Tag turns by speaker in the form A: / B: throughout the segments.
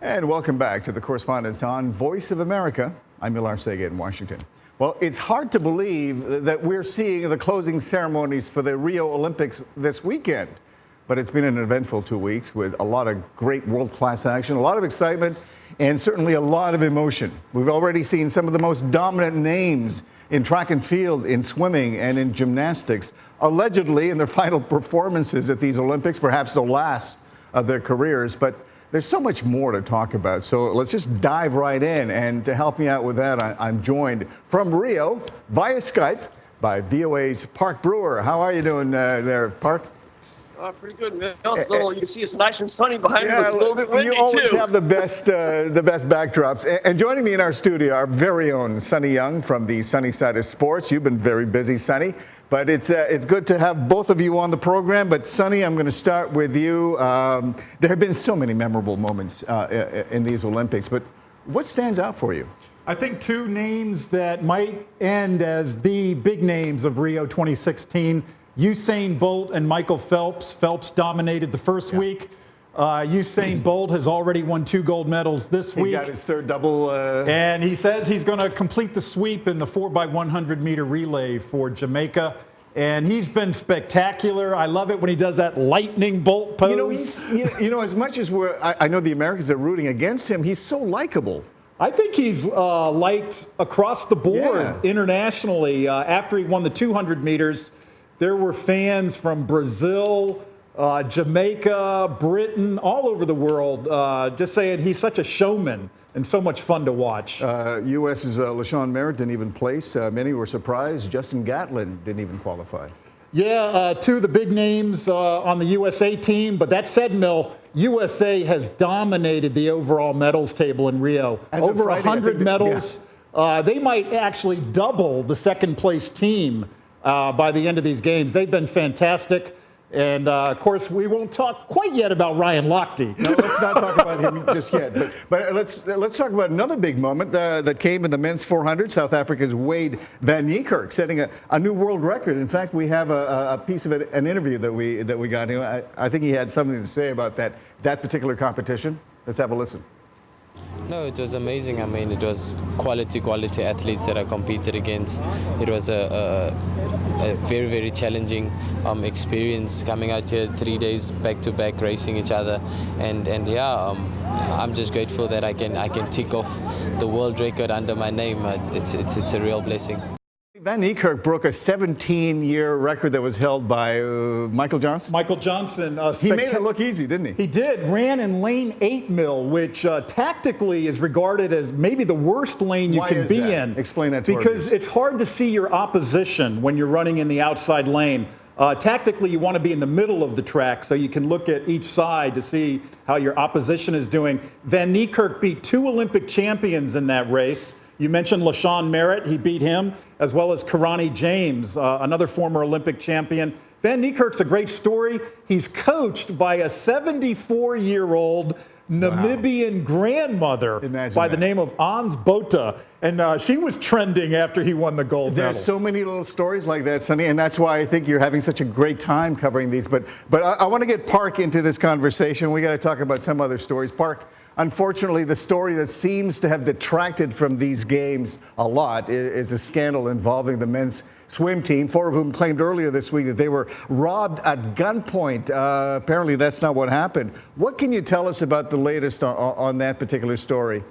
A: And welcome back to the Correspondents on Voice of America. I'm Mil Arcega in Washington. Well, it's hard to believe that we're seeing the closing ceremonies for the Rio Olympics this weekend. But it's been an eventful 2 weeks with a lot of great world-class action, a lot of excitement, and certainly a lot of emotion. We've already seen some of the most dominant names in track and field, in swimming, and in gymnastics, allegedly in their final performances at these Olympics, perhaps the last of their careers. But there's so much more to talk about, so let's just dive right in. And to help me out with that, I'm joined from Rio via Skype by VOA's Parke Brewer. How are you doing there, Parke?
B: Pretty good, man. You can see it's nice and sunny behind us. It's a little bit windy,
A: you always
B: too.
A: have the best backdrops. And joining me in our studio, our very own Sonny Young from the Sunny Side of Sports. You've been very busy, Sonny, but it's good to have both of you on the program. But Sonny, I'm going to start with you. There have been so many memorable moments in these Olympics, but what stands out for you?
C: I think two names that might end as the big names of Rio 2016. Usain Bolt and Michael Phelps. Phelps dominated the first week. Usain Bolt has already won 2 gold medals this week.
A: He got his third double.
C: And he says he's going to complete the sweep in the 4x100 meter relay for Jamaica. And he's been spectacular. I love it when he does that lightning bolt pose.
A: As much as I know the Americans are rooting against him, he's so likable.
C: I think he's liked across the board internationally. After he won the 200 meters, there were fans from Brazil, Jamaica, Britain, all over the world, just saying he's such a showman and so much fun to watch.
A: U.S.'s LaShawn Merritt didn't even place. Many were surprised. Justin Gatlin didn't even qualify.
C: Yeah, 2 of the big names on the USA team. But that said, Mil, USA has dominated the overall medals table in Rio. Over 100 medals. They might actually double the second place team by the end of these games. They've been fantastic. And, of course, we won't talk quite yet about Ryan Lochte.
A: No, let's not talk about him just yet. But let's talk about another big moment that came in the men's 400. South Africa's Wayde Van Niekirk setting a new world record. In fact, we have a piece of an interview that we got him. I think he had something to say about that particular competition. Let's have a listen.
D: No, it was amazing. I mean, it was quality athletes that I competed against. It was a very, very challenging experience coming out here 3 days back-to-back racing each other. And I'm just grateful that I can tick off the world record under my name. It's a real blessing.
A: Van Niekirk broke a 17-year record that was held by Michael Johnson.
C: Michael Johnson.
A: He made it look easy, didn't he?
C: He did. Ran in lane 8, Mil, which tactically is regarded as maybe the worst lane you can be in.
A: Explain that to us.
C: Because it's hard to see your opposition when you're running in the outside lane. Tactically, you want to be in the middle of the track so you can look at each side to see how your opposition is doing. Van Niekirk beat 2 Olympic champions in that race. You mentioned LaShawn Merritt. He beat him, as well as Karani James, another former Olympic champion. Van Niekirk's a great story. He's coached by a 74-year-old Namibian grandmother by the name of Ans Botha. And she was trending after he won the gold medal.
A: There's so many little stories like that, Sonny, and that's why I think you're having such a great time covering these. But I want to get Parke into this conversation. We got to talk about some other stories. Parke, unfortunately, the story that seems to have detracted from these games a lot is a scandal involving the men's swim team, 4 of whom claimed earlier this week that they were robbed at gunpoint. Apparently, that's not what happened. What can you tell us about the latest on that particular story?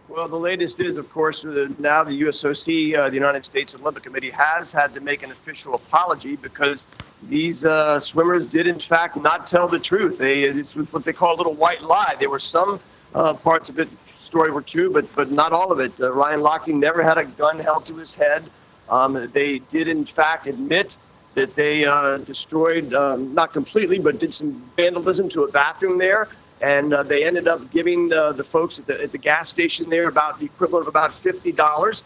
B: Well, the latest is, of course, now the USOC, the United States Olympic Committee, has had to make an official apology because these swimmers did, in fact, not tell the truth. It's what they call a little white lie. There were some parts of it, story were true, but not all of it. Ryan Lochte never had a gun held to his head. They did, in fact, admit that they destroyed, not completely, but did some vandalism to a bathroom there. And they ended up giving the folks at the gas station there about the equivalent of about $50.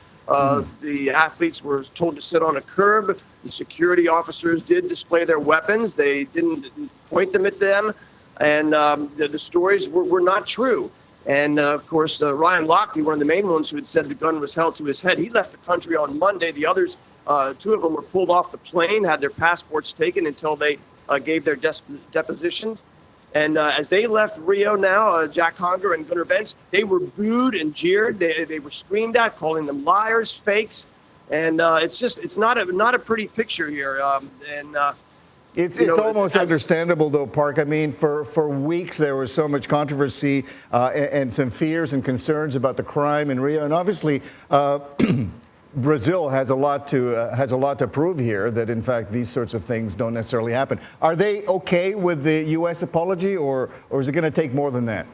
B: The athletes were told to sit on a curb. The security officers did display their weapons. They didn't point them at them. And the stories were not true. And, of course, Ryan Lochte, one of the main ones who had said the gun was held to his head, he left the country on Monday. The others, 2 of them were pulled off the plane, had their passports taken until they gave their depositions. And as they left Rio now, Jack Conger and Gunnar Bentz, they were booed and jeered. They were screamed at, calling them liars, fakes. And it's not a pretty picture here.
A: It's almost understandable, though, Parke. I mean, for weeks there was so much controversy and some fears and concerns about the crime in Rio. And obviously, Brazil has a lot to prove here that, in fact, these sorts of things don't necessarily happen. Are they okay with the U.S. apology, or is it going to take more than that?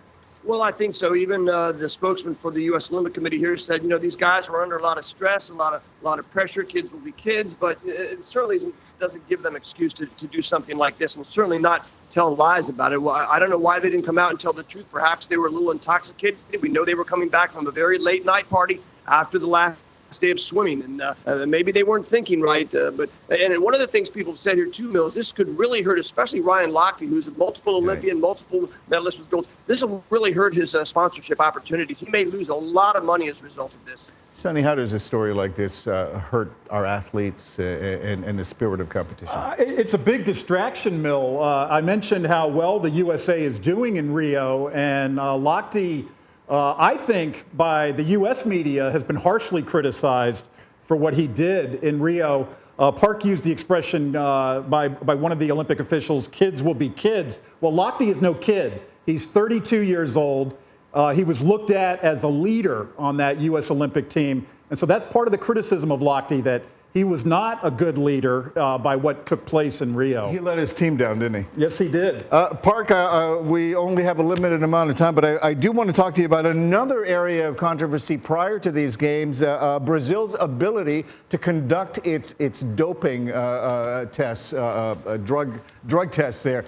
B: Well, I think so. Even the spokesman for the U.S. Olympic Committee here said, these guys were under a lot of stress, a lot of pressure. Kids will be kids, but it certainly doesn't give them excuse to do something like this, and certainly not tell lies about it. Well, I don't know why they didn't come out and tell the truth. Perhaps they were a little intoxicated. We know they were coming back from a very late night party after the last day of swimming, and maybe they weren't thinking right. But one of the things people have said here too, Mills, this could really hurt, especially Ryan Lochte, who's a multiple Olympian, multiple medalist with gold. This will really hurt his sponsorship opportunities. He may lose a lot of money as a result of this.
A: Sonny, how does a story like this hurt our athletes and the spirit of competition?
C: It's a big distraction, Mill. I mentioned how well the USA is doing in Rio, and Lochte, I think, by the U.S. media, has been harshly criticized for what he did in Rio. Parke used the expression by one of the Olympic officials, kids will be kids. Well, Lochte is no kid. He's 32 years old. He was looked at as a leader on that U.S. Olympic team. And so that's part of the criticism of Lochte, that he was not a good leader by what took place in Rio.
A: He let his team down, didn't he?
C: Yes, he did.
A: Parke, we only have a limited amount of time, but I do want to talk to you about another area of controversy prior to these games, Brazil's ability to conduct its doping tests, drug tests there.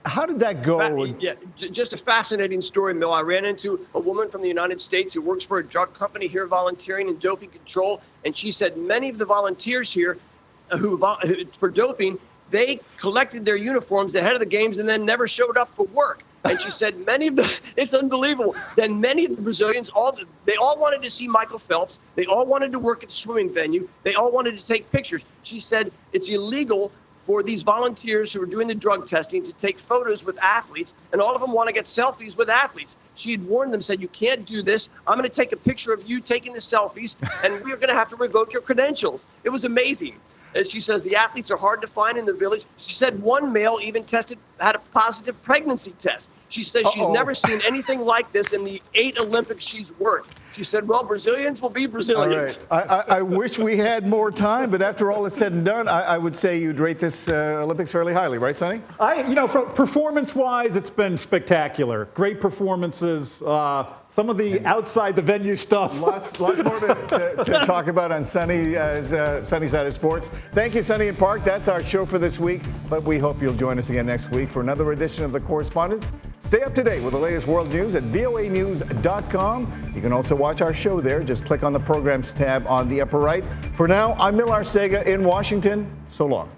A: How did that go?
B: Yeah, just a fascinating story, Mill. I ran into a woman from the United States who works for a drug company here volunteering in doping control, and she said many of the volunteers here for doping, they collected their uniforms ahead of the games and then never showed up for work. And she said it's unbelievable. Then many of the Brazilians, they all wanted to see Michael Phelps. They all wanted to work at the swimming venue. They all wanted to take pictures. She said it's illegal for these volunteers who are doing the drug testing to take photos with athletes, and all of them want to get selfies with athletes. She had warned them, said, you can't do this. I'm going to take a picture of you taking the selfies, and we're going to have to revoke your credentials. It was amazing. As she says, the athletes are hard to find in the village. She said one male even had a positive pregnancy test. She says she's never seen anything like this in the 8 Olympics she's worked. She said, well, Brazilians will be Brazilians.
A: All right. I wish we had more time, but after all is said and done, I would say you'd rate this Olympics fairly highly, right, Sonny?
C: Performance-wise, it's been spectacular. Great performances. Some of the outside the venue stuff.
A: Lots more to talk about on Sonny's Side of Sports. Thank you, Sonny and Parke. That's our show for this week, but we hope you'll join us again next week for another edition of The Correspondents. Stay up to date with the latest world news at voanews.com. You can also watch our show there. Just click on the Programs tab on the upper right. For now, I'm Mil Arcega in Washington. So long.